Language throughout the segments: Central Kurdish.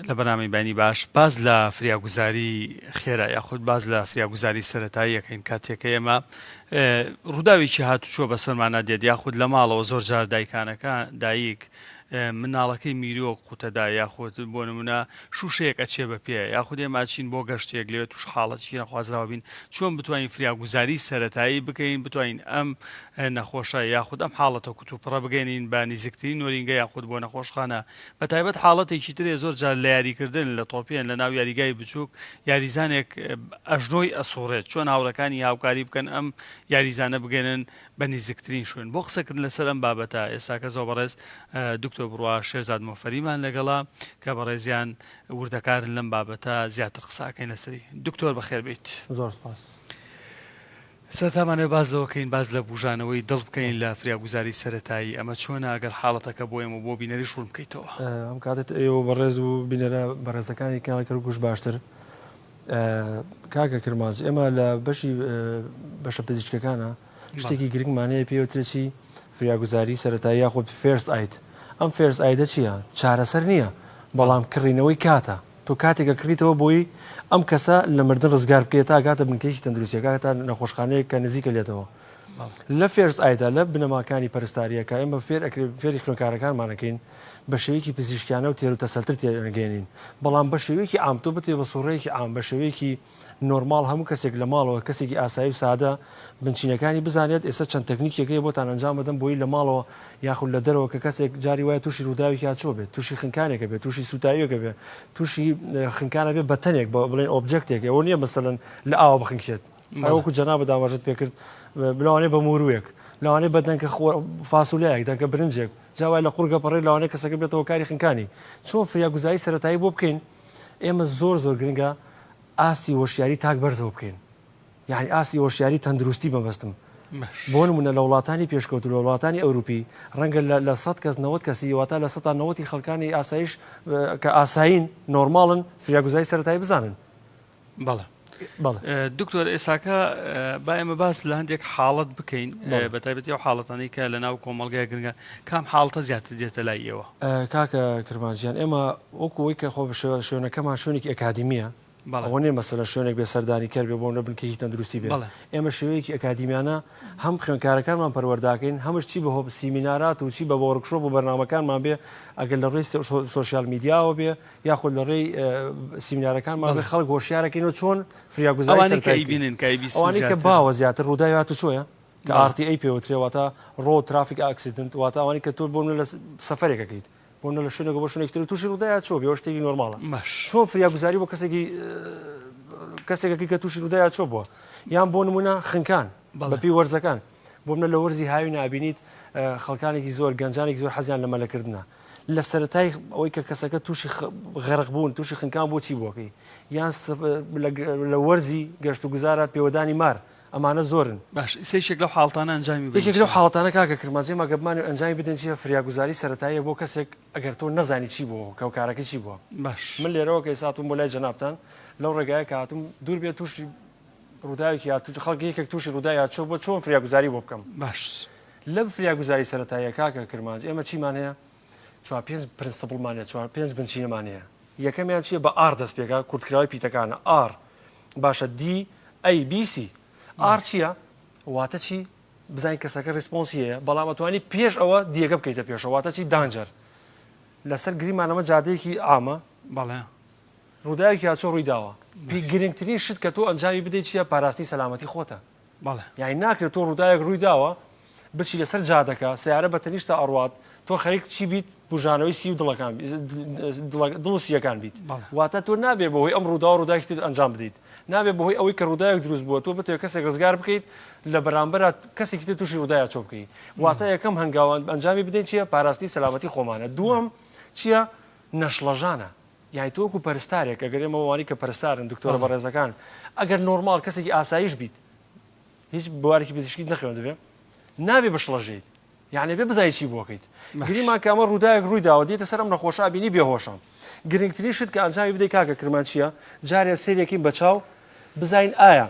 لە بەنامی بینی باش باز لە فریاگوزاری خێرا یاخود باز لە فریاگوزاری سەرەتایی یەکەین کاتێکە ئێمە ڕووداوێکی هاتوچۆ بە سەرمانە دێت یاخود لە ماڵەوە زۆر جار دایکانەکە دایک مناڵەکەی میرۆ قوتەدا یاخود بۆ نمونە شوشەیەک ئەچێ بە پێ یاخود ئێماچین بۆ گەشتێک لێت توش حاڵەتی نەخوازراوە بین چۆن بتوانین فریاگوزاری سەرەتایی بکەین بتوانین ئەم نەخۆشە یاخود ئەم حاڵەتە کوتوپڕە بگەێنین بە نزیکترین نۆرینگە یاخود بۆ نەخۆشخانە بە تایبەت حاڵەتێکی ترێ زۆر جار لە یاریکردن لە تۆپیان لە ناو یاریگای بچووک یاریزانێک ئەژنۆی ئەسوڕێت چۆن هاوڕەکانی هاوکاری بکەن ئەم یاریزانە بگەێنن بە نزیکترین شوێن بۆ قسەکردن لەسەر ئەم بابەتە ئێستاکە زۆر بەڕێز دکتۆر بڕوا شێرزاد مۆفەریمان لەگەڵا کە بەڕێزیان وردەکارن لەم بابەتە زیاتر قساکەین لەسەری دکتۆر بەخێر بیت. زۆر سپاس. سەرتامانێ باز لەوەکەین باز لە بژانەوەی دڵ بکەین لە فریاگوزاری سەرەتایی ئەمە چۆنە ئەگەر حاڵەتەکە بۆ ئێمە بۆ بینەری شوڕ بکەیتەوە. ئەم کاتت ئێوە بەڕێز و بینەرە بەڕێزەکانی کاڵەکە گوش باشتر کاکە کرماز ئێمە لە بەشی بەشە پزیشکەکانە شتێکی گرنگمانەیە پێوترێکی فریاگوزاری سەرەتایی یاخود فێرست ئایت. ئەم فێرست ئایدە چییە؟ چارەسەر نییە بەڵام کڕینەوەی کاتە. تۆ کاتێکە کڕیتەوە بۆی ئەم کەسە لە مردن ڕزگار بکێت تا کاتە بنکەیەکی تەندروستیەکە تا نەخۆشخانەیە کە نزیکە لێتەوە. لە فێرست ئایدا لە بنەماکانی پەرستاریەکە ئێمە فێری خوێنکارەکانمانەکەین بە شێوەیەکی پزیشکیانە و تێر و تەسەلتر تێنەگەێنین بەڵام بە شێوەیەکی ئامتۆ بتێ بە سوڕەیەکی ئام بە شێوەیەکی نۆرمال هەموو کەسێک لە ماڵەوە کەسێکی ئاسایی و سادە بنچینەکانی بزانێت ئێستا چەند تەکنیکێکەکەی بۆتان ئەنجام بدەم بۆی لە ماڵەوە یاخود لە دەرەوە کە کەسێک جاری وایە تووشی ڕووداوێکی هاتچۆ بێت تووشی خنکانێکە بێت تووشی سوتاویەکە بێت تووشی خنکانە بێت بە تەنێک بڵێن ئۆبجێکتێک ئەوە نییە مەسەلەن لە ئاوە بخنکێت ئەوەکو جەنابە داماژت پێکرد بلەوانێ بە مورویەک لەوانێ بە دەنکە فاسولەیەک دەنکە برنجێک جاوای لە قورگە پەڕێ لەوانەیە کەسەکە بێتەوە کاری خنکانی چۆن فریاگوزاری سەرەتایی بۆ بکەین ئێمە زۆر گرنگە ئاسی وەشیاری تاک بەرزەوە بکەین یعنی ئاسی وەشیاری تەندروستی بەبەستم بۆ نمونە لە وڵاتانی پێشکەوت لە وڵاتانی ئەوروپی ڕەنگە لە 100 کەس 90 کەسی واتە لە 90 خەڵکانی ئاسایش کە ئاساین نۆرماڵن فریاگوزاری سەرەتایی بزانن. بەڵێ دکتۆر ئێساکە با ئێمە باس لە هەندێک حاڵەت بکەین بە تایبەتی ئەو حاڵەتانی کە لە ناو کۆمەڵگای گرنگە کام حاڵتە زیاتر دێتە لای ئێوە. کاکە کرمانجیان ئێمە وەکوەوەی کە خۆ شوێنەکەمان شوێنێکی ئەکادیمیە ئەوە نێ مەسەلە شوێنێک بێ سەردانی کرد بێ بۆ نە بنکەی تەندروستی بێت ئێمە شێوەیەکی ئەکادیمیانە هەم خوێنکارەکانمان پەروەرداکەین هەمش چی بە سیمینارات و چی بە وەرکشۆپ و بەرنامەکانمان بێ ئەگەر لە ڕێی سۆشیال میدیاوە بێ یاخود لە ڕێی سیمینارەکانمان بێ خەڵک هۆشیارەکەینەوە چۆن فریاگوزاری ئەوانەی کە باوە زیاتر ڕووداوی هاتو چۆیە کە RTA پێوترێواتە ڕۆ ترافیک ئاکسیدنت واتە ئەوانەی کە تۆ بۆ لە سەفەرێکەکەیت بۆ لە شوێنێک بۆ شوێنێکتر تووشی ڕووداوی چۆ بێ شتێکی نۆرماڵە چۆن فریاگوزاری بۆ کەسێکی کە تووشی ڕووداوی چۆ بووە یان بۆ نمونە خنکان بەپی وەرزەکان بۆ منە لە وەرزی هاوی نابینیت خەڵکانێکی زۆر گەنجانێکی زۆر حەزیان لە مەلەکردنە لە سەرەتای ئەوەی کە کەسەکە تووشی غەرق بوون تووشی خنکان بۆ چی بووەکەی یان لە وەرزی گەشت و گوزارات پێوەدانی مار ئەمانە زۆرن باش سێشێک لەو حاڵتانە ئەنجامی یەکێک لەو حاڵەتانە کاکە کرمازی مەگەبمان ئەنجامی بدەن چیە فریاگوزاری سەرەتاییە بۆ کەسێک ئەگەر تۆ نەزانی چی بووە کەوکارەکە چی بووە باش من لێرەوە کە ساتوم بۆ لای جەنابتان لەو ڕێگایە کە هاتووم دوور بێت تووشی ڕووداوێکی هاتوو خەڵکی یەکێک تووشی ڕووداوی هاتچۆ بۆ چۆن فریاگوزاری بۆ بکەم باش لەم فریاگوزاری سەرەتاییە کاکە کرماز ئێمە چیمان هەیە چوار پێنج پرینسپڵمان هەیە چوار پێنج بنچینەمان هەیە یەکەمیان چییە بە ئار دەست پێکا کورتکراوی پیتەکانە ئار باشە DABC ئار چییە واتە چی بزانین کەسەکە ریسپۆنسی هەیە بەڵام ئەتوانی پێش ئەوە دیەکە بکەیتە پێشەوە واتە چی دانجەر لەسەر گریمانەمە جادەیەکی ئامە بەڵێ ڕووداوێکی هاتچۆ ڕووی داوە گرنگترین شت کە تۆ ئەنجامی بدەیت چییە پاراستی سەلامەتی خۆتە بەڵێ یعنی ناکرێت تۆ ڕووداوێک ڕووی داوە بچی لەسەر جادەکە سیارە بە تەنیشتە ئەڕوات تۆ خەریک چی بیت بژانەوەی سی و دڵسیەکان بیت واتە تۆ نابێ بەهۆی ئەم ڕوودا و ڕووداوێکی ئەنجام بدەیت نابێ بەهۆی ئەوەی کە ڕووداوێک دروست بووە تۆ بتێ کەسێک ڕزگار بکەیت لە بەرامبەر کەسێکی تر تووشی ڕووداوی چۆ بکەیت واتە یەکەم هەنگاوان ئەنجامی بدەین چییە پاراستی سەلامەتی خۆمانە دووەم چییە نەشڵەژانە یای تۆکو پەرستارێک ئەگەر ئێمە وانی کە پەرستارن دکتۆرە بەڕێزەکان ئەگەر نۆرمال کەسێکی ئاسایش بیت هیچ بوارێکی پزیشکی نەخوێن دەبێ نابێ بەشڵەژیت یعنی بێ بزای چی بۆکەیت گریمان کە ئەمە ڕووداوێک ڕووی داوە دێتە سەر ئەم نەخۆشە بینی بێهۆشە گرنگترین شت کە ئەنجامی بدەیت کاکە کرمان چییە جارێ سێرێکین بە چاو بزین ئایا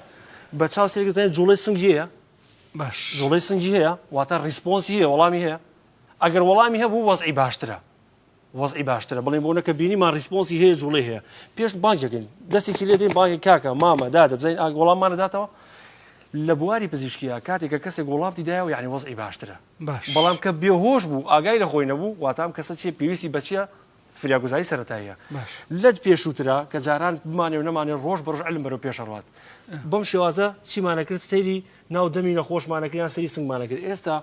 بە چاو سێرێک بزانین جوڵەی سنگی هەیە باش جوڵەی سنگی هەیە واتە ریسپۆنسی هەیە وەڵامی هەیە ئەگەر وەڵامی هەبوو وەزعی باشترە وەزعی باشترە بڵێن بۆ نەکە بینیمان ریسپۆنسی هەیە جوڵێ هەیە پێش بانگەکەین دەستێکی لێ دێن بانگی کاکە مامە دادە بزین وەڵاممانەداتەوە لە بواری پزیشکیە کاتێککە کەسێک وەڵامی دایەوە یعنی وەزعی باشترە بەڵام کە بێهۆش بوو ئاگای لە خۆی نەبوو واتام کەسە چێ پێویستی بەچیە فریاگوزاری سەرەتاییە لەت پێشووترە کە جاران بمانێ و نەمانێ ڕۆژ بە ڕۆژ علم بەرەو پێشەڕات بەم شێوازە چیمانەکرد سەیری ناو دەمی نەخۆشمانەکەیان سەری سنگمانەکرد ئێستا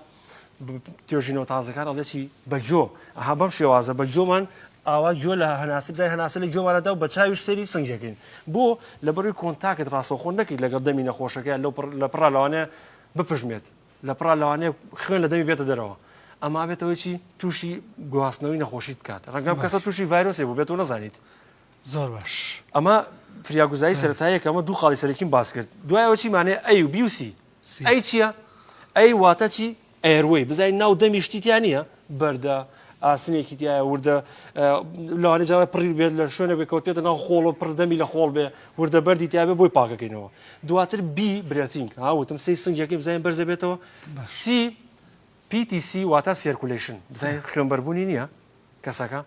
توێژینەوە تازەکان ئەڵێکی بەجۆ ئەها بەم شێوازە بە جۆمان ئاوا گوێ لە هەناسب زای هەناسە لە جۆمانەدا و بە چاویش سەری سنگەکەین بۆ لەبەروی کۆنتاکت ڕاستەخۆ نەکەیت لەگەڵ دەمی نەخۆشەکە لە پڕا لەوانەیە بپژمێت لە پڕا لەوانەیە خوێن لە دەمی بێتە دەرەوە ئەما بێتەوەی چی تووشی گواستنەوەی نەخۆشیت بکات ڕەنگەم کەسە تووشی ڤایرۆسێ بوو بێتەوە نەزانیت زۆر باش ئەمە فریاگوزاری سەرەتاییەکە ئەمە دوو خاڵی سەرەکیم باس کرد دوایەوە چیمانێ ئەی و بی و سی ئەی چییە ئەی واتە چی ئێروەی بزانین ناو دەمی شتیتیان نییە بەردە ئاسنێکی تایە وردە لەوانەیە جاوای پڕی بێت لە شوێنە بێکەوت پێێتە ناو خۆڵ و پڕدەمی لە خۆڵ بێ وردە بەردی تیاابێ بۆی پاکەکەینەوە دواتر بی برێتینگ هاوتم سی سنگەکەی بزانین بەرزە بێتەوە سی PTC واتە سێرکولیشن بزانین خوێنبەربوونی نییە کەسەکە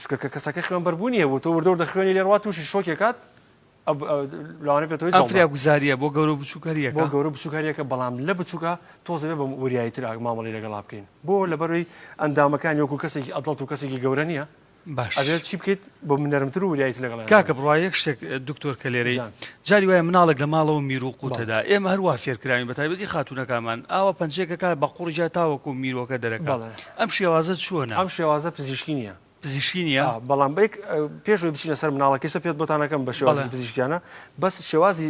چکە کەسەکە خوێنبەربوونیە بۆ تۆ وردە وردە خوێنی لێڕات تووشی شۆکێکات لەوانە پێێتەوەی فریاگوزاریە بۆ گەورە بچووکەریەکە بۆ گەورە بچووکاریەکە بەڵام لە بچووکە تۆزەبێ بە وریاییتر مامەڵی لەگەڵا بکەین بۆ لەبەروی ئەندامەکان یۆکو کەسێکی ئەدڵت و کەسێکی گەورە نییە باش ئەبێت چی بکەیت بۆ منەرمتر و وریاییت لەگەڵ کاکە بڕای یەک شتێک دکتۆر کە لێرەی جاری وایە مناڵێک لە ماڵەوە میرۆقوتەدا ئێمە هەروە فێرکراوین بەتایبەتی خاتونەکەمان ئاوا پەنجەیەکە بە قوڕجا تاوەکو میرۆکە دەرەکە ئەم شێوازە چۆنە ئەم شێوازە پزیشکی نییە پزیشکی نییە بەڵام بێک پێشەوەی بچینە سەر مناڵەکەی سە پێت بۆتانەکەم بە شێوازی پزیشکیانە بەس شێوازی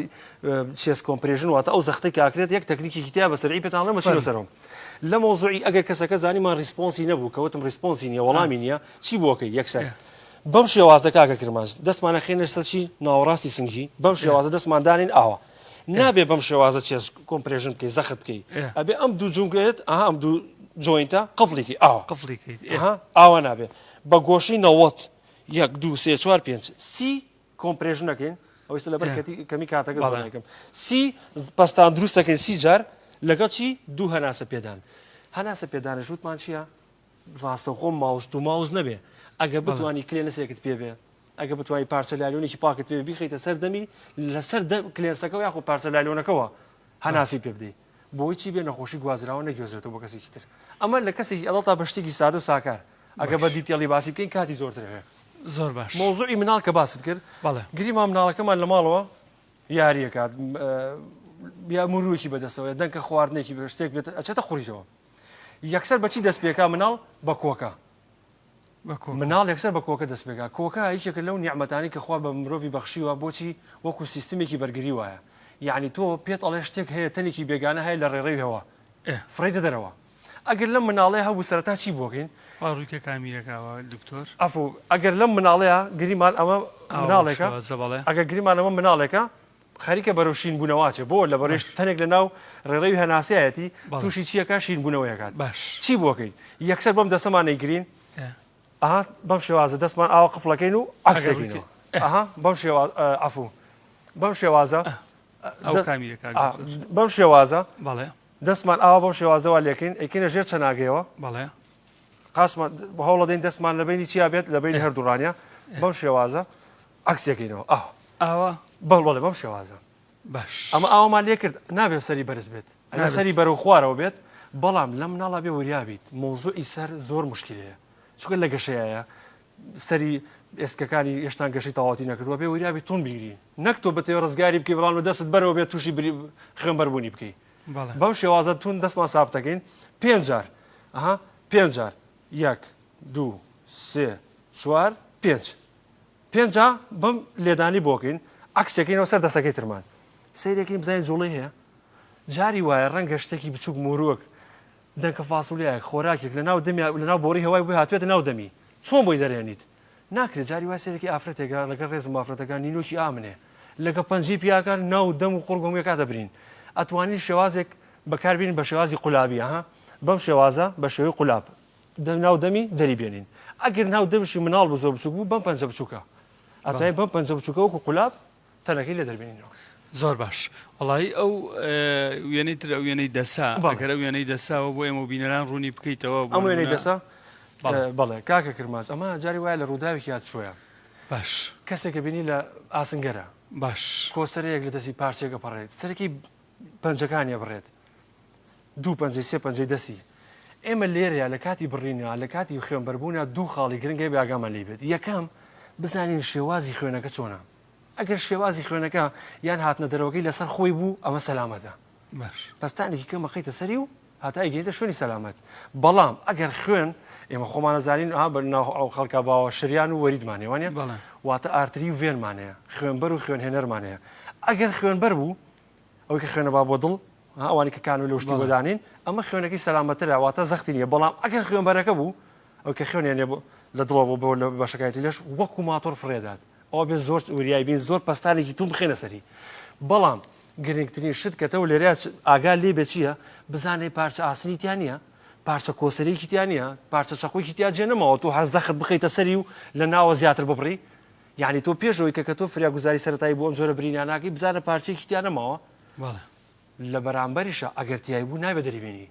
چێس کۆمپرێژن واتە ئەو زەختەی کاکرێت یەک تەکنیکی تیا بە سەرعی پێتان لەمە چینە سەرەوە لە مۆزوعی ئەگەر کەسەکە زانیمان ریسپۆنسی نەبوو کەوتم ریسپۆنسی نییە وەڵامی نییە چی بۆکەی یەکسەر بەم شێوازە کاکە کرماش دەستمانە خێنە سەرچی ناوەڕاستی سنگی بەم شێوازە دەستمان دانین ئاوە نابێ بەم شێوازە چێس کۆمپرێژن بکەی زەخت بکەی ئەبێ ئەم دوو جونگێت ئەم دوو جوینتە قفڵێکی ئاوە قفڵێکی ئاوە نابێ بە گۆشەی نەوەت 1 2 3 4 5 سی کۆمپرێژن نەکەین ئەوەی لەبەر کەمی کاتەکە زۆرەکەم سی پەستان دروست دەکەین سی جار لەگەڵ چی دوو هەناسە پێدان هەناسە پێدانە ژووتمان چییە ڕاستەخۆ ماوس و ماوز نەبێ ئەگە بتوانی کلێنسێکت پێ بێ ئەگە بتوانی پارچە لایلۆنێکی پاکت پێ بیخیتە سەر دەمی لەسەر کلێنسەکە یاخۆ پارچە لایلۆنەکەەوە هەناسی پێ بدەیت بۆی چی بێ نەخۆشی گوازراوە نەگوێزێتەوە بۆ کەسێکی تر ئەمە لە کەسێکی ئەڵتا بە شتێکی سادە و ساکار ئەگە بە دیتێڵی باسی بکەین کاتی زۆرتر هەیە زۆر باش مۆزوعی مناڵ کە باست کرد گریمان مناڵەکەمان لە ماڵەوە یاریەکات یا مروویەکی بەدەستەوە دەنکە خواردنێکی بە شتێک بێت ئەچێتە خوڕیتەوە یەکسەر بەچی دەست پێکا مناڵ بە کۆکە مناڵ یەکسەر بە کۆکە دەست پێکا کۆکە هیچێکە لەو نیعمەتانی کە خوا بە مرۆڤی بەخشیوە بۆچی وەکو سیستمێکی بەرگری وایە یعنی تۆ پێت ئەڵێ شتێک هەیە تەنێکی بێگانە هەیە لە ڕێڕێویەوە فڕیدە دەرەوە ئەگەر لەم مناڵەیە هەبوو سەرەتا چی بۆکەین ڕوویکە کامیرەکەەوە دکتۆر ئەفو ئەگەر لەم مناڵەیە گریمان ئەمە مناڵێکە ئەگەر گریمان ئەمە مناڵێکە خەریکە بەرەو شین بوونەوەچێ بۆ لە بەڕێش تەنێک لە ناو ڕێڕەوی هەناسیایەتی تووشی چیەکە شین بوونەوەیەکات باش چی بۆکەی یەکسەر بەم دەسەمانەی گرین ئەها بەم شێوازە دەستمان ئاوا قفڵەکەین و عکسەکەینەوە ئەها بەم شێواز ئەفو بەم شێوازە بەم شێوازە بەڵێ دەستمان ئاوا بەم شێوازەوە لێکەین ئەیکەینە ژێر چەناگەیەوە بەڵێ قاسمان هەوڵە دەین دەستمان لە بینی چیا بێت لە بینی هەردوڕانیا بەم شێوازە عکسەکەینەوە ئاوا بەڵێ بەم شێوازە باش ئەمە ئاوامان لێ کرد نابێت سەری بەرز بێت ئەگە سەری بەرەو خوارەوە بێت بەڵام لەم ناڵا بێ وریابیت مۆزوعی سەر زۆر مشکلەیە چکە لە گەشەیە سەری ئێسکەکانی هێشتان گەشەی تەواتی نەکردووە بێ وریابی تون بیگری نەک تۆ بەتێ ڕزگاری بکەی بەڵام دەستت بەرەوە بێت تووشی خوێنبەربوونی بکەی بەم شێوازە تون دەستمان سابتەکەین 5 جار 5 جار 1 2 3 4 5 5 بەم لێدانی بۆکەین عکسەکەینەوە سەر دەسەکەی ترمان سیرێکی بزانین جوڵی هەیە جاری وایە ڕەنگە شتێکی بچووک مۆرووەک دەنکە فاسوولایەک خۆراکێک لەناو دەمی لەناو بۆری هەوای بۆی هاتوێتە ناو دەمی چۆن بۆی دەرێنیت ناکرێت جاری وای سێرەکی ئافرەتێکە لەگەڵ ڕێزم ئافرەتەکان نینۆکی ئامنێ لەگە پەنجی پیاکان ناو دەم و قوڕگۆمیەکە دەبرین ئەتوانین شێوازێک بەکاربین بە شێوازی قولابی بەم شێوازە بە شێوەی قولاب ناو دەمی دەری بێنین ئەگەر ناو دەمشی مناڵ بە زۆر بچوک بوو بەم پەنجە بچووکە ئەتای بەم پەنجە بچووکە وەکو قولاب تەنەکەی لێ دەربێنینەوە زۆر باش وڵی ئەو وێنەی تر ئەو وێنەی دەسا ئەگەر ئەو وێنەی دەساوە بۆ ئێمە بینەران ڕوونی بکەیتەوە ئەم وێنەی دەسا بەڵێ کاکە کرماز ئەمە جاری وایە لە ڕووداوێکی هات چۆیە باش کەسێکە بینی لە ئاسنگەرە باش کۆسەرەیەک لە دەستی پارچێکە پەڕێت سەرەکی پەنجەکانیە بڕێت دوو پەنجەی سێ پەنجەی دەستی ئێمە لێرەیە لە کاتی بڕینە لە کاتی خوێنبەربوونە دوو خاڵی گرنگی باگامە لی بێت یەکەم بزانین شێوازی خوێنەکە چۆنە ئەگەر شێوازی خوێنەکە یان هاتنە دەرەوەکەی لەسەر خۆی بوو ئەمە سەلامەتە باش پستانێکی کەمە خەیتە سەری و هاتای گەیتە شوێنی سەلامەت بەڵام ئەگەر خوێن ئێمە خۆمانە زانین ئەو خەڵکە باوە شریان و وەریدمانێ وانە واتە ئارتری و وێنمانەیە خوێنبەر و خوێنهێنەرمانەیە ئەگەر خوێنبەر بوو ئەوەی کە خوێنە با بۆ دڵ ئەوانی کە کان و لە شتی بەدانین ئەمە خوێنەکەی سەلامەترە واتە زەختی نیە بەڵام ئەگەر خوێنبەرەکە بوو ئەو کە خوێنێنێ لە دڵەوە بۆ لە بەشەکەیەتی لەش وەکو ماتۆر فرێدات ئەوە بێ زۆر وریایی بین زۆر پستانێکی توم بخێنە سەری بەڵام گرنگترین شت کەتە و لێرە ئاگا لێ بێ چییە بزانێ پارچە ئاسنیتیان نیە پارچە کۆسەرێکی تیان نیە پارچە چەقۆیکی تیا جێنەمەوە تۆ هەر زەخت بخەیتە سەری و لە ناوە زیاتر ببڕی یعنی تۆ پێشەوەی کە تۆ فریاگوزاری سەرەتایی بۆ ئەم جۆرە برینیاناکەی بزانە پارچێکی تیانەماوە لە بەرامبەریشە ئەگەر تیایی بوو نایبە دەریبێنی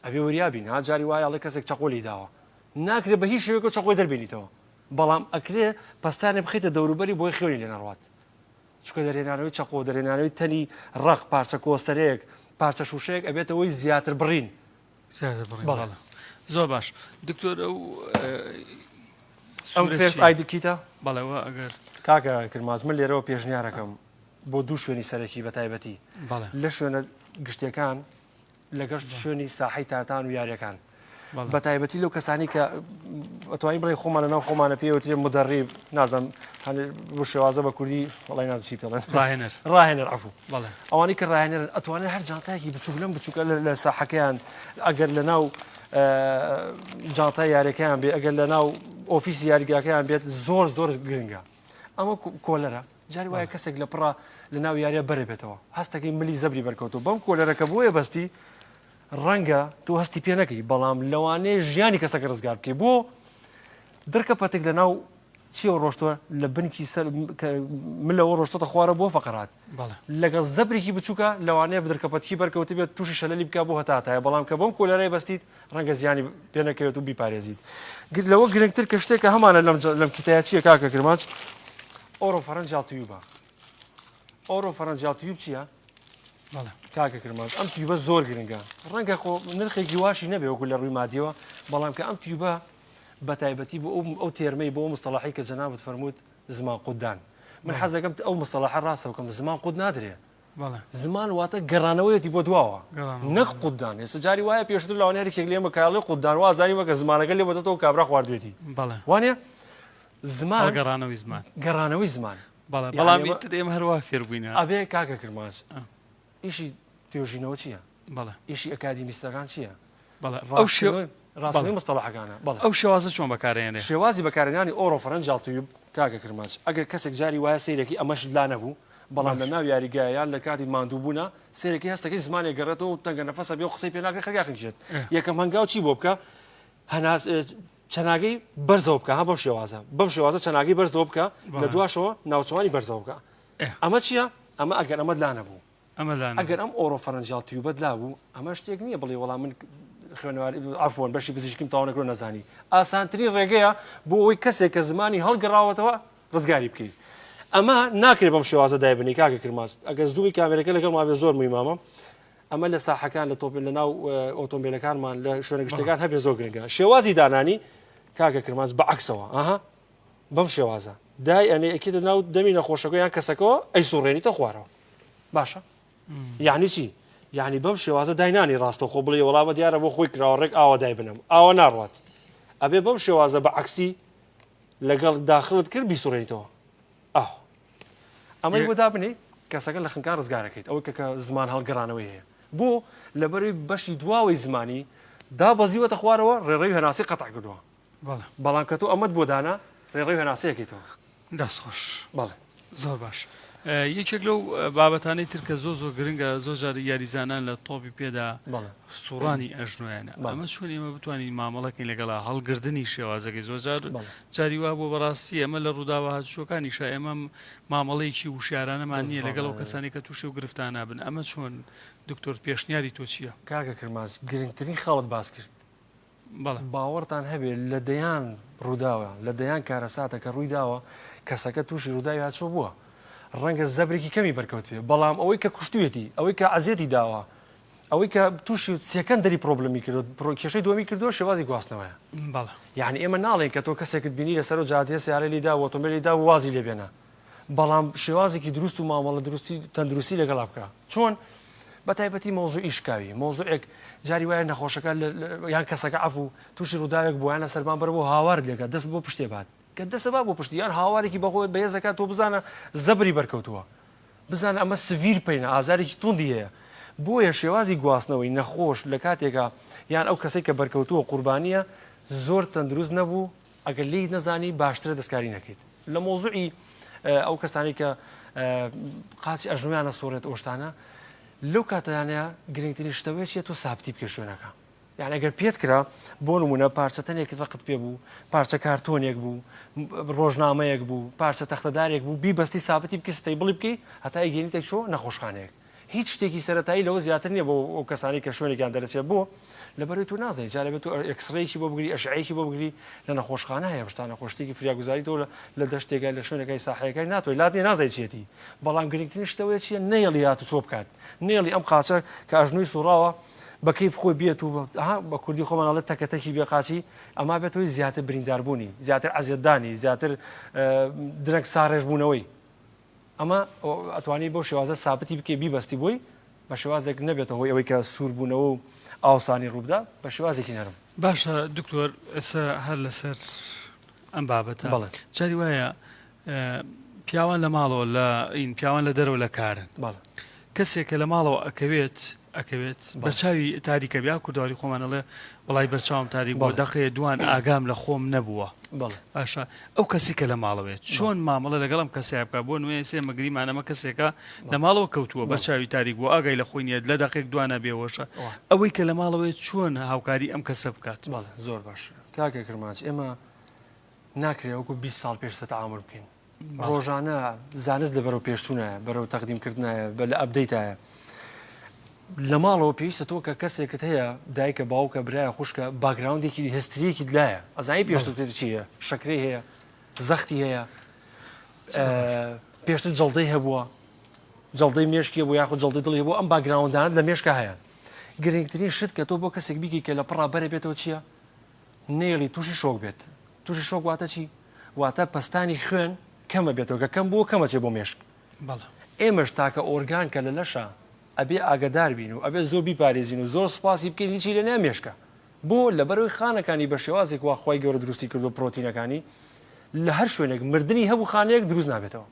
ئەبێ وریابین ها جاری وایە کەسێک چەقۆلی داوە ناکرێت بە هیچ شێوەیەک چەقۆی دەربێنیتەوە بەڵام ئەکرێ پستانێ بخیتە دەوروبەری بۆی خوێنی لێ نەڕوات چکە دەرێنانەوەی چەقۆ دەرێنانەوەی تەنی ڕق پارچە کۆستەرەیەک پارچە شوشەیەک ئەبێتەوەی زیاتر بڕین زۆر باش دکتۆر ئەم فێس ئایدکیتە بەڵێەوە ئەگەر کاکە کرماز من لێرەوە پێشنیارەکەم بۆ دوو شوێنی سەرەکی بە تایبەتی لە شوێنە گشتەکان لەگەر شوێنی ساحەی تارتان و یاریەکان بە تایبەتی لەو کەسانی کە ئەتوانین بڵێ خۆمانە ناو خۆمانە پێوتێ مدەڕیب نازم بۆ شێوازە بە کوردی وڵای نازچی پێڵێن ڕاهێنەر عەفو ئەوانی کە ڕاهێنەرن ئەتوانێت هەر جانتایەکی بچووک لەم بچووکە لە ساحەکەیان ئەگەر لە ناو جانتای یاریەکەیان بێ ئەگەر لە ناو ئۆفیسی یاریگاکەیان بێت زۆر زۆر گرنگە ئەمە کۆلەرە جاری وایە کەسێک لە پڕە لە ناو یاریە بەرە بێتەوە هەستەکەی ملی زەبری بەرکەوتەوە بەم کۆلەرەکە بۆیە بەستی ڕەنگە تۆ هەستی پێ نەکەی بەڵام لەوانەیە ژیانی کەسەکە ڕزگار بکەی بۆ درکە پەتێک لە ناو چیەوە ڕۆشتووە لە بنکی سەر ملەوە ڕۆشتۆتە خوارە بۆ فەقەرات لەگەڵ زەبرێکی بچووکە لەوانەیە بدرکەپەتکی بەرکەوت بێت تووشی شەلەلی بکە بۆ هەتاتایە بەڵام کە بەم کۆلەرەی بەستیت ڕەنگە زیانی پێ نەکەوێت و بیپارێزیت لەوە گرنگتر کە شتێکە هەمانە لەم کتایە چییە کاکە کرماچ ئۆرۆ فەرەنجال تیوبە ئۆرۆ فەرەنجال تیوب چییە کاکە کرماز ئەم تیوبە زۆر گرنگە ڕەنگە خۆ نرخێکی واشی نەبێ وەکو لە ڕووی مادیەوە بەڵام کە ئەم تیوبە بە تایبەتی بۆ ئەو تێرمەی بۆ مستەڵاحی کە جەنابەت فەرمووت زمان قوددان من حەزەکەم ئەو مستەڵاحە ڕاستەوەکەم زمان قود نادرێ زمان واتە گەڕانەوەیەتی بۆ دواوە نەک قوددان ێستا جاری وایە پێشتر لەوانەیەکێک لێمە کاڵی قوددان وازانی وەکە زمانەکە لێ بۆتەوە کابرا خواردوێتی وانە زمان گەڕانەوەی زمان بەڵام ئێمە هەروە فێر بووینە ئەبێ کاکە کرماز ئیشی تێژینەوە چییە ئیشی ئەکادیمیستەکان چییە ڕاستەی مستەڵاحەکانە ئەو شێوازە چۆن بەکارێنێ شێوازی بەکارێنانی ئۆرۆ فەرەنجال تیوب کاکە کرماچ ئەگەر کەسێک جاری وایە سیرێکی ئەمەش لا نەبوو بەڵام لە ناو یاریگایان لە کاتی ماندوو بوونا سیرێکی هەستەکەی زمانی گەڕێتەوە و تەنگە نەفەسە بێ و قسەی پێ ناکرێت خەرگاخێت یەکەم هەنگاو چی بۆ بکە چەناگەی بەرزەوە بکە بەم شێوازە چەناگەی بەرزەوە بکە لە دواشەوە ناوچەوانی بەرزەوە بکە ئەمە چییە ئەمە ئەگەر ئەمە لا نەبوو ئەگەر ئەم ئۆرۆ فەرەنجال تیوبەت لا بوو ئەمە شتێک نییە بڵێ وەڵام من خوێنەواری ئافۆن بەشی پزیشکیم تاوانەکە نەزانی ئاسانترین ڕێگەیە بۆ ئەوەی کەسێک کە زمانی هەڵگەڕاوەتەوە ڕزگاری بکەیت ئەمە ناکرێت بەم شێوازە دایبنی کاکە کرماس ئەگەر زووی کامێرەکە لەگەڵ ما بێ زۆر مویمامە ئەمە لە ساحەکان لە تۆپێن لە ناو ئۆتۆمبیلەکانمان لە شوێنە گشتەکان هەبێ زۆر گرنگە شێوازی دانانی کاکە کرماس بەعکسەوە بەم شێوازە دای ئەنێ ئەکیدە ناو دەمی نەخۆشەکە یان کەسەکەەوە ئەی سوڕێنیتە خوارەوە باشە یعنی چی یعنی بەم شێوازە داینانی ڕاستە خۆ بڵێ وەڵامە دیارە بۆ خۆی کراوە ڕێک ئاوە دای بنم ئاوە ناڕوات ئەبێ بەم شێوازە بە عکسی لەگەڵ داخلت کرد بیسوڕێنیتەوە ئەمەی بۆدا بنێ کەسەکە لە خنکار ڕزگارەکەیت ئەوە کە زمان هەڵگەڕانەوەی هەیە بۆ لەبەروی بەشی دواوەی زمانی دابەزیوەتە خوارەوە ڕێڕەوی هەناسی قەتع کردووە بەڵام کە تۆ ئەمەد بۆ دانا ڕێڕەوی هەناسەیەکەیتەوە دەستخۆش بەڵێ زۆر باش یەکێک لەو بابەتانەی تر کە زۆر گرنگە زۆر جار یاریزانان لە تۆپی پێدا سوڕانی ئەژنۆیانە ئەمە چۆن ئێمە بتوانین مامەڵەکەین لەگەڵا هەڵگردنی شێوازەکەی زۆر جار جاری وا بۆ بەڕاستی ئەمە لە ڕووداوە هاتوچۆکانیشە ئێمە مامەڵەیەکی وشارانەمان نییە لەگەڵ ئەو کەسانی کە تووشێ و گرفتانە بن ئەمە چۆن دکتۆر پێشنیاری تۆ چییە؟ کاکە کرماز گرنگترین خاڵت باس کرد باوەڕتان هەبێت لە دەیان ڕووداوە لە دەیان کارەساتە کە ڕووی داوە کەسەکە تووشی ڕووداوی هاتچۆ بووە ڕەنگە زەبرێکی کەمی بەرکەوت پێ بەڵام ئەوەی کە کوشتوێتی ئەوەی کە عزیێتی داوە ئەوەی کە تووشی سێکەندەری پرۆبلەمی کرد کێشەی دومی کردو شێوازی گواستنەوەیە یعنی ئێمە ناڵێن کە تۆ کەسێکت بینی لەسەر و جادێ سیارە لیدا ئۆتۆمبیلیدا وازی لێبێنە بەڵام شێوازێکی دروست و مامەڵە دروستی تەندروستی لەگەڵا بکە چۆن بە تایبەتی مۆزوعی شکاوی مۆزوعێک جاری وایە نەخۆشەکە یان کەسەکە عەفو تووشی ڕووداوێک بوویانە سەرمان بەر بۆ هاوار لێکە دەست بۆ پشتێ بات کە دەستە با بۆ پشتی یان هاوارێکی بەخۆی بەهێزەکە تۆ بزانە زەبری بەرکەوتووە بزانە ئەمە سڤیر پێینە ئازارێکی توندی هەیە بۆیە شێوازی گواستنەوەی نەخۆش لە کاتێکە یان ئەو کەسێک کە بەرکەوتووە قوربانیە زۆر تەندروست نەبوو ئەگەر لی نەزانی باشترە دەستکاری نەکەیت لە مۆزوعی ئەو کەسانی کە قاچی ئەژنویانە سۆڕێت ئۆشتانە لەو کاتیانەیە گرنگترین شتەوەی چیە تۆ سابتی بکە شوێنەکە یعنی ئەگەر پێت کرا بۆ نمونە پارچە تەنێکت ڕقت پێ بوو پارچە کارتۆنێک بوو ڕۆژنامەیەک بوو پارچە تەختەدارێک بوو بیبەستی سابتی بکە ستەی بڵی بکەی هەتا ئەیگەنیتێک چۆ نەخۆشخانەیەک هیچ شتێکی سەرەتایی لەوە زیاتر نییە بۆ ئەو کەسانی کە شوێنێکیان دەرەچێت بۆ لەبەروی تو نازانیت جارە بێت و ئەکسڕەیەکی بۆ بگری ئەشعەیەکی بۆ بگری لە نەخۆشخانە هەیە شتانە خۆشتێکی فریاگوزاری تۆ لە دەشتێکای لە شوێنەکەی ساحەیەەکەی ناتوانێت لات نازای چێتی بەڵام گرنگترین شتەوەی چیە نێڵی هات و چۆ بکات نێڵی ئەم قاچە کە ئەژنووی سوڕاوە بەکەیف خۆی بێت و بە کوردی خۆمانڵێت تەکەتەکی بێقاچی ئەما بێتەوەی زیاتر برینداربوونی زیاتر عەزیەتدانی زیاتر درەنگ ساڕێژبوونەوەی ئەمە ئەتوانی بۆ شێوازە سابتی بکەی بیبەستی بووی بە شێوازێک نەبێتەوە هۆی ئەوەی کە سووربوونەوە و ئاوسانی ڕووبدا بە شێوازێکی نەرم باشە دکتۆر ئێستا هەر لەسەر ئەم بابەتە جاری وایە پیاوان لە ماڵەوە لە ئین پیاوان لە دەرەوە لە کارن کەسێکە لە ماڵەوە ئەکەوێت بەرچاوی تاریکە بیا کوردواری خۆمانەڵێ وڵای بەرچاوم تاریک بۆ دەقێ دوان ئاگام لە خۆم نەبووە باشە ئەو کەسی کە لە ماڵەوەێت چۆن مامەڵە لەگەڵم کەسای بکە بۆ نوێ سێ مەگریمانەمە کەسێکە لە ماڵەوە کەوتووە بەرچاوی تاریک بۆ ئاگای لە خۆی نیەت لە دەقێک دوانە بێوەشە ئەوەی کە لە ماڵەوەێت چۆن هاوکاری ئەم کەسە بکات زۆر باش کاکە کرماچ ئێمە ناکرێ وەکو 20 ساڵ پێش تەعامل بکەین ڕۆژانە زانست لە بەرەو پێشتونایە بەرەو تەقدیمکردنایە بە لە ئەبدەیتایە لە ماڵەوە پێویستە تۆ کە کەسێکت هەیە دایکە باوکە برایە خوشکە باگراوندێکی هستریەکی لایە ئەزایی پێشتر چییە شەکرەی هەیە زەختی هەیە پێشتر جەڵدەی هەبووە جەڵدەی مێشکی بۆ یاخود جەڵدەی دڵی بۆ ئەم باگراوندانت لە مێشکە هەیە گرنگترین شت کە تۆ بۆ کەسێک بیکی کە لە پڕا بەرە بێتەوە چییە نێڵی تووشی شۆک بێت تووشی شۆک واتە چی واتە پەستانی خوێن کەمە بێتەوە کە کەم بۆ کەمەچێ بۆ مێشک ئێمەش تاکە ئۆرگان کە لە لەشە ئەبێ ئاگدار بین و ئەبێ زۆر بیپارێزین و زۆر سوپاسی بکەین هیچی لە نامێشکە بۆ لە بەرەوەی خانەکانی بە شێوازێک وا خۆی گەورە دروستی کردو پرۆتینەکانی لە هەر شوێنێک مردنی هەبوو خانەیەک دروست نابێتەوە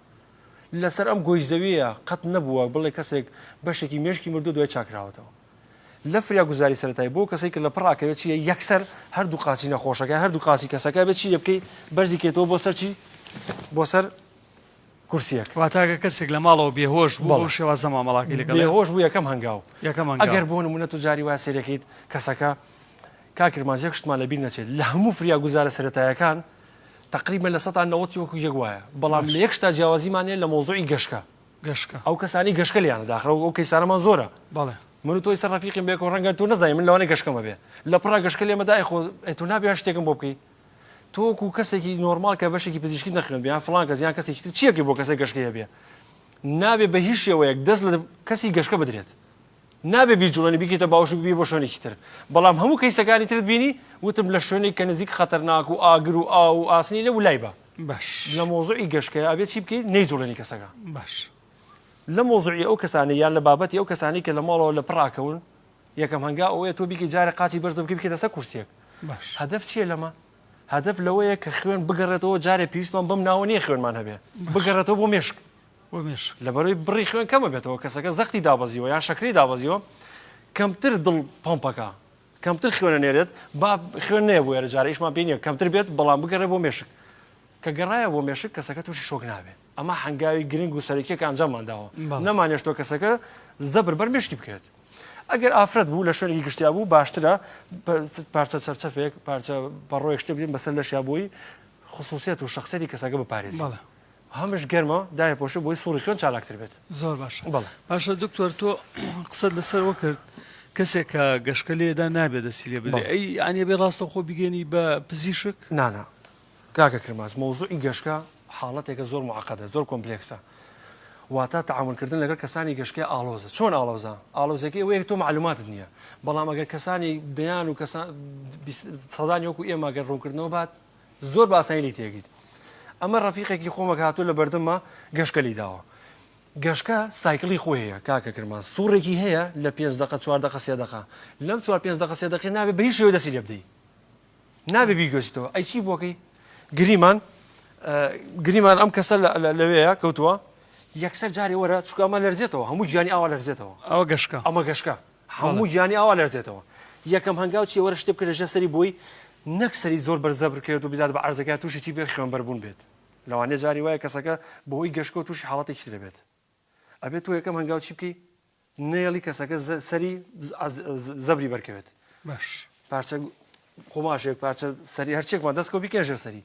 لەسەر ئەم گۆی زەویە قەت نەبووە بڵێ کەسێک بەشێکی مێشکی مردو دوای چاکراوەتەوە لە فریاگوزاری سەرەتایی بۆ کەسێک لە پڕاکەوێت چیە یەکسەر هەردوو قاچی نەخۆشەکە هەردوو قاسی کەسەکە بێت چی لێ بکەیت بەرزی کێتەوە بۆ سەر چی بۆ سەر کورسیەک واتاکە کەسێک لە ماڵەوە بێهۆش بوو شێوازە مامەڵاکی لەگەڵ بێهۆش بوو یەکەم هەنگاو ئەگەر بۆ نمونە تو جاری وای سێرەکەیت کەسەکە کاکرمانجێک شتمان لەبیر نەچێت لە هەموو فریاگوزارە سەرەتایەکان تقریبا لە 190 وەکو یەک وایە بەڵام لە یەک شتا جیاوازیمانەیە لە مۆزوعی گەشکە ئەو کەسانی گەشکە لیانە داخرە ئەو کەیسارەمان زۆرە من تۆی سەر ڕەفیقیم بێک و ڕەنگە تو نەزانین من لەوانەیە گەشکەمە بێ لە پڕا گەشکە لێمەدای خۆ تو نابێ شتێکم بۆ بکەی تۆکو کەسێکی نۆرمال کە بەشێکی پزیشکی نەخوێن بیان فڵان کەس یان کەسێکی تر چیەکەی بۆ کەسێک گەشکەیە بێ نابێ بە هیچ شێوەیەک دەست لە کەسی گەشکە بدرێت نابێ بیجوڵێنی بکەیتە باوشک بی بۆ شوێنێکی تر بەڵام هەموو کەیسەکانی ترت بینی وتم لە شوێنێک کە نزیک خەتەرناک و ئاگر و ئاو و ئاسنی لە ولای بە باش لە مۆزوعی گەشکەیە ئەبێت چی بکەیت نەیجوڵێنی کەسەکە باش لە مۆزوعی ئەو کەسانی یان لە بابەتی ئەو کەسانی کە لە ماڵەوە لە پڕاکەون یەکەم هەنگا ئەوەیە تۆ بیکەی جارە قاچی بەرز دەبکەی بکەیتە سەر کورسیەک هەدەف چییە لەمە هەدەف لەوەیە کە خوێن بگەڕێتەوە جارێ پێویستمان بەم ناوە نییە خوێنمان هەبێ بگەڕێتەوە بۆ مێشک لەبەرەوەی بڕی خوێن کەمە بێتەوە کەسەکە زەختی دابەزیەوە یان شەکری دابەزیەوە کەمتر دڵ پۆمپەکە کەمتر خوێنە نێرێت با خوێن نەیە بۆ ێرە جارە ئیشمان پێ نییە کەمتر بێت بەڵام بگەڕێ بۆ مێشک کە گەڕایە بۆ مێشک کەسەکە تووشی شۆک نابێت ئەمە هەنگاوی گرنگ و سەرەکیەکە ئەنجاممانداوە نەمانێشتۆ کەسەکە زەبر بەر مێشکی بکرێت ئەگەر ئافرەت بوو لە شوێنێکی گشتیا بوو باشترە پارچە چەرچەفێک پارچە پەڕۆیەک شتێ بدەین بەسەر لە شیابووی خصوصیت و شخصیەتی کەسەکە بپارێزی هەمش گەرمە دایە پۆشە بۆی سوڕی خوێن چالاکتر بێت زۆر باشە باشە دکتۆر تۆ قسەت لەسەرەوە کرد کەسێک کە گەشتکە لێدا نابێت دەسی لێ بدرێ ئەی ئەنیە بێ ڕاستە خۆ بگەنی بە پزیشک نانا کاکە کرماز مۆزوعی گەشتکە حاڵەتێکە زۆر معقدە زۆر کۆمپلێکسە واتە تعاملکردن لەگەڵ کەسانی گەشتکە ئاڵۆزە چۆن ئاڵۆزەکەی ئەوەیە تۆ معلوماتت نییە بەڵام ئەگەر کەسانی دەیان و سەدانی وەکو ئێمە گەر ڕوونکردنەوە بات زۆر باسانی لی تێگیت ئەمە ڕەفیقێکی خۆمە هاتوو لە بەردەمە گەشتکە لی داوە گەشتکە سایکڵی خۆی هەیە کاکە کرمان سوورێکی هەیە لە 5 دقه 4 دقه 3 دقه لەم 4 5 دقه 3 دقه نابێ بە هیچ شێوە دەسی لێ بدەی نابێ بیگۆستەوە ئەی چی بۆکەی گریمان ئەم کەسە لەوەیە کەوتووە یەکسەر جاری وەرە چکە ئەمە لەرزێتەوە هەموو گیانی ئاوا لەرزێتەوە ئەوە گەشتکە ئەمە گەشتکە هەموو گیانی ئاوا لەرزێتەوە یەکەم هەنگاو چی وەرە شتێ بکرێ ژە سەری بۆی نەک سەری زۆر بەرزە بکرێت و بدات بە عەرزەکە تووشی چی بێ خوێنبەربوون بێت لەوانەیە جاری وایە کەسەکە بەهۆی گەشتکە و تووشی حاڵەتێکی دەبێت ئەبێت تۆ یەکەم هەنگاو چی بکەی نێڵی کەسەکە سەری زەبری بەرکەوێت باش پارچە قۆماشێک پارچە سەری هەرچێکمان دەستکەوت بیکێنژێ سەری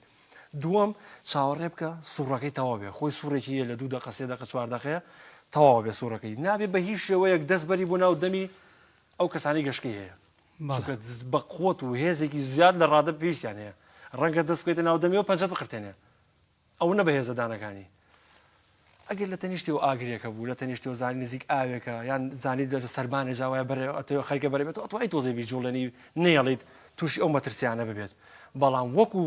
دووەم چاوەڕێ بکە سوڕەکەی تەواو بێ خۆی سوورێکی هەیە لە 2 دقه 3 دقه 4 دقەیە تەواو بێ سوورەکەی نابێ بە هیچ شێوەیەک دەست بەری بۆ ناو دەمی ئەو کەسانی گەشتکەی هەیە بە قوت و هێزێکی زیاد لە ڕادە پێویستیان هەیە ڕەنگە دەست بکەیتە ناو دەمیەوە پەنجەت بقرتێنێ ئەو نە بە هێزەدانەکانی ئەگەر لە تەنیشتی و ئاگرێکە بوو لە تەنیشتی و زانی نزیک ئاوێکە یان زانی لە سەربانە جاوایە بەرێ خەریکە بەرەبێت ئەتوای تۆزێبی جوڵێنی نێڵیت تووشی ئەو مەترسیانە ببێت بەڵام وەکو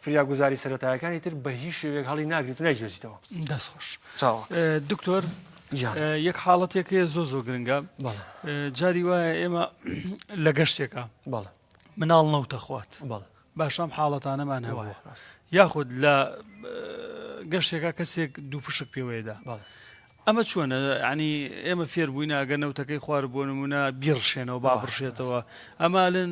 فریاگوزاری سەرەتایەکانی تر بە هیچ شێوێک هەڵی ناگریت و نایگوێزیتەوە دەستخۆش چاوە دکتۆر یەک حاڵەتێکەیە زۆر گرنگە جاری وایە ئێمە لە گەشتێکە مناڵ نەوتە خوات باشام حاڵەتانەمان هەوە یاخود لە گەشتێکە کەسێک دوو پشک پێوەیەدا ئەمە چۆنە ینی ئێمە فێر بووینە ئەگەر نەوتەکەی خوار بۆ نمونە بیڕشێنەوە با بڕشێتەوە ئەمە لەن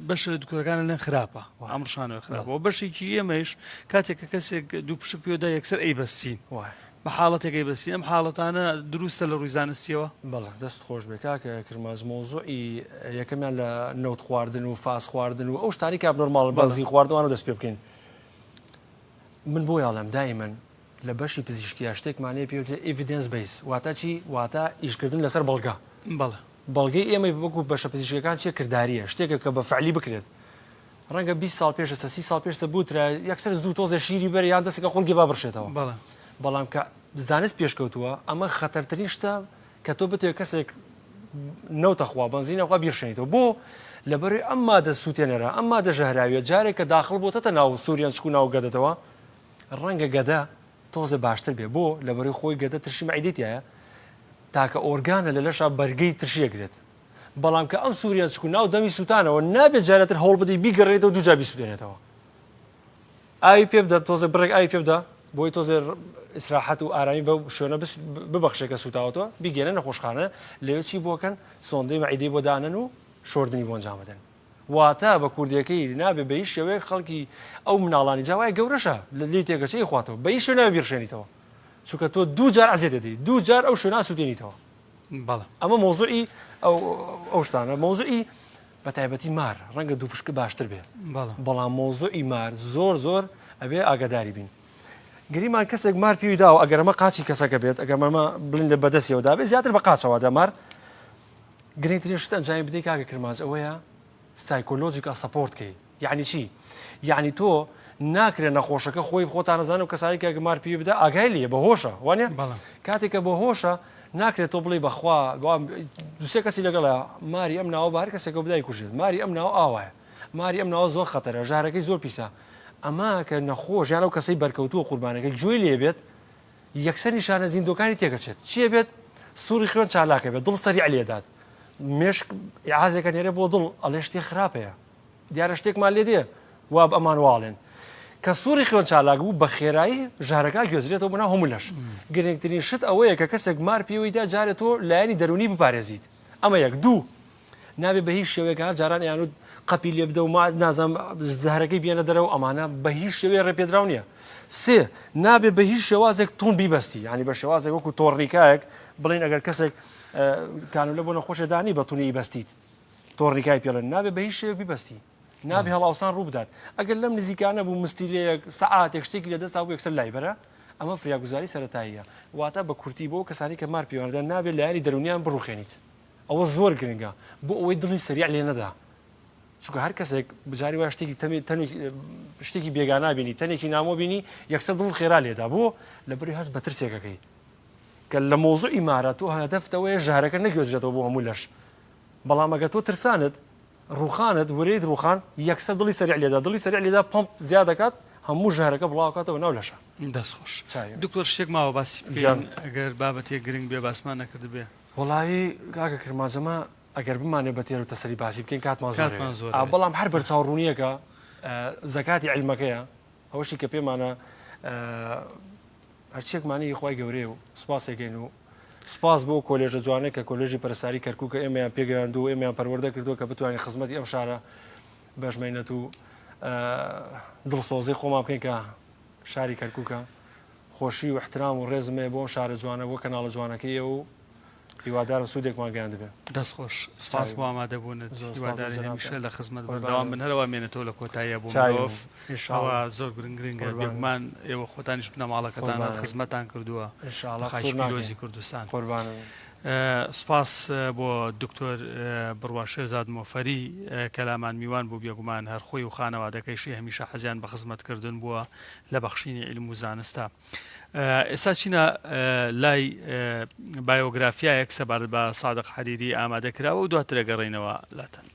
بەشە لە دوکتۆرەکانە لەن خراپە ئەمڕشانەوە خراپەوە بەشێکی ئێمەش کاتێککە کەسێک دوو پشک پێوەدا یەکسەر ئەی بەستین بە حاڵەتێکی بەسی ئەم حاڵەتانە دروستە لە ڕووی زانستیەوە بەڵێ دەست خۆش بێ کاکە کرماز مۆزوعی یەکەمیان لە نەوت خواردن و فاس خواردن و ئەو شتانی کاب نۆرماڵ بەزی خواردوانە دەست پێ بکەین من بۆ یاڵم دائیمەن لە بەشی پزیشکیە شتێکمانەیە پێوتێ ئیڤیدنس بیس واتە چی واتە ئیشکردن لەسەر بەڵگە بەڵگەی ئێمە وەکو بەشە پزیشکەکان چیە کردداریە شتێکە کە بە فعلی بکرێت ڕەنگە 20 ساڵ پێشە 30 ساڵ پێشتە بووترە یەکسەر زوو تۆزە شیری بەر یان دەستێکە خۆڵگی با بڕشێتەوە بەڵام کە زانست پێشکەوتووە ئەمە خەتەرترین شتە کە تۆ بتێ کەسێک نەوتەخوا بنزینەخوا بیرشێنیتەوە بۆ لەبەروی ئەم مادە سووتێنەرە ئەم مادە ژەهراویە جارێک کە داخڵ بۆتە ناو سووریان چکو ناو گەدەتەوە ڕەنگە گەدە تۆزە باشتر بێ بۆ لەبەروی خۆی گەدە ترشی مەعیدێتیایە تاکە ئۆرگانە لە لەشە بەرگەی ترشیەگرێت بەڵام کە ئەم سووریان چکو ناو دەمی سووتانەوە نابێت جارێتتر هەوڵ بدەی بیگەڕێتەوە دوو جابی سوودێنێتەوە ئاوی پێ بدە تۆزە بڕێک ئاوی پێ بدە بۆی تۆزێ ئیسراحەت و ئارامی بە شوێنە ببەخشێکە سوتاوەوە بیگەێنە نەخۆشخانە لەوێ چی بۆکەن سۆندەی مەعیدەی بۆ دانن و شۆردنی بۆ ئەنجامەدەن واتە بە کوردیەکەی نابێ بە هیچ شێوەیە خەڵکی ئەو مناڵانی جاوای گەورەشە لە لی تێگەچەی خواتەوە بە هیچ شوێ نابێ بیرشێنیتەوە چونکە تۆ دوو جار ئازیێت دەدەیت دوو جار ئەو شوێنە سووتێنیتەوە ئەمە مۆزوعی ئەو شتانە مۆزوعی بە تایبەتی مار ڕەنگە دوو پشک باشتر بێ بەڵام مۆزوعی مار زۆر ئەبێ ئاگاداری بین گریمان کەسێک مار پێوی داوە ئەگەر ئەمە قاچی کەسەکە بێت ئەگەر مەمە بڵین لە بەدەستیەوەدا بێت زیاتر بە قاچەوە دەمار گرنگترین شتە ئەنجامی بدەی کاکە کرماز ئەوەیە سایکۆلۆجیکە سەپۆرتکەی یعنی چی یعنی تۆ ناکرێت نەخۆشەکە خۆی خۆتان نەزانە و کەسانی کە مار پێوی بدە ئاگای لێ بە هۆشە وانە کاتێکە بە هۆشە ناکرێت تۆ بڵێ بەخوا دوسێ کەسی لەگەڵە ماری ئەم ناوە بار کەسێکە بدای کوژێت ماری ئەم ناو ئاوایە ماری ئەم ناوە زۆر خەتەرە ژارەکەی زۆر پیسە ئەمە کە نەخۆش یان ئەو کەسەی بەرکەوتووە قوربانەکەی گوێی لێ بێت یەکسەر نیشانە زیندۆکانی تێگەچێت چیە بێت سووری خوێن چالاکە بێت دڵ سەریع لێدات مێشک عازێکە نێرە بۆ دڵ ئەڵێ شتێک خراپەیە دیارە شتێکمان لێ دێ وا ئەمان واڵێن کە سووری خوێن چالاک بوو بە خێرایی ژارەکە گوێزرێتەوە بنا هەموو لەش گرنگترین شت ئەوەیە کە کەسێک مار پێوەیدا جارێت تۆ لایەنی دەرونی بپارێزیت ئەمە یەک دوو نابێت بە هیچ شێوەیەکە جاران یانود قەپی لێ بدە و نازانم زەهرەکەی بێنە دەرەوە ئەمانە بە هیچ شێوەیە ڕێپێدراو نییە سێ نابێت بە هیچ شێوازێک تون بیبەستی ینی بە شێوازێک وەکو تۆڕنیکایەک بڵین ئەگەر کەسێک کانولە بۆ نەخۆشەدانی بەتونی بەستیت تۆڕنیکای پێڵێن نابێت بە هیچ شێوەیەک بیبەستی نابێ هەڵاوسان ڕوو بدات ئەگەر لەم نزیکانە بوو مستیلەیەک سەعاتێک شتێکی لەدەستا بوو یەکسەر لایبەرە ئەمە فریاگوزاری سەرەتاییە واتە بە کورتی بۆ کەسانی کە مار پێوەدە نابێت لایەنی دەرونیان بڕوخێنیت ئەوە زۆر گرنگە بۆ ئەوەی دڵی سریع لێ نەدا چونکە هەر کەسێک بجاری وای شتێکی بێگانە بینی تەنێکی نامۆ بینی یەکسەر دڵ خێرا لێدا بۆ لەبەری هەست بە ترسێکەکەی کە لە مۆزوع ئیمارەت و هەدەفتەوەی ژارەکە نەگوێزرێتەوە بۆ هەموو لەش بەڵام ئەگە تۆ ترسانت ڕوخانت وەرەی ڕوخان یەکسەر دڵی سریع لێدا دڵی سریع لێدا پمپ زیاد دەکات هەموو ژارەکە بڵاوکاتەوە ناو لەشە دەستخۆش دکتۆر شتێک ماوە باسی ئەگەر بابەتێک گرنگ بێ باسمان نەکرد بێ وڵایی کاکە کرماجەمە ئەگەر بمانێ بە تێر و تەسەری باسی بکەین کاتمان زۆر بەڵام هەر بەرچاوڕوونیەکە زەکاتی عیلمەکەیە ئەوەشی کە پێمانە هەرچێکمانی خۆی گەورەیە و سوپاسێکین و سپاس بۆ کۆلێژە جوانێک کە کۆلێژی پەرستاری کەرکووکە ئێمەیان پێگەیاند و ئێمەیان پەروەردە کردووە کە بتوانین خزمەتی ئەم شارە بەشمێنێت و دڵسۆزی خۆمان بکەین کە شاری کەرکووکە خۆشی و احترام و ڕێزمێ بۆ شارە جوانە بۆ کەناڵە جوانەکەیە و هیوادارم سوودێکمان گەیان دەبێت دەستخۆش سپاس بۆ ئامادەبوونت هیواداری هەمیشە لە خزمەت بەردەوام بن هەرەوە مێنێتەوە لە کۆتاییە بۆ مرۆڤ ئەوە زۆر گرنگە بێگومان ئێوە خۆتانیش بنە ماڵەکەتان خزمەتان کردووە دۆزی کوردستان سپاس بۆ دکتۆر بڕوا شێرزاد مۆفەری کەلامان میوان بوو بێگومان هەر خۆی و خانەوادەکەیشی هەمیشە حەزیان بە خزمەتکردن بووە لە بەخشینی عیلم و زانستە ئێستا چینە لای بایۆگرافیایەک سەبارەت بە سادق حەریری ئامادەکراوە و دواتر ئەگەڕێینەوە لاتەن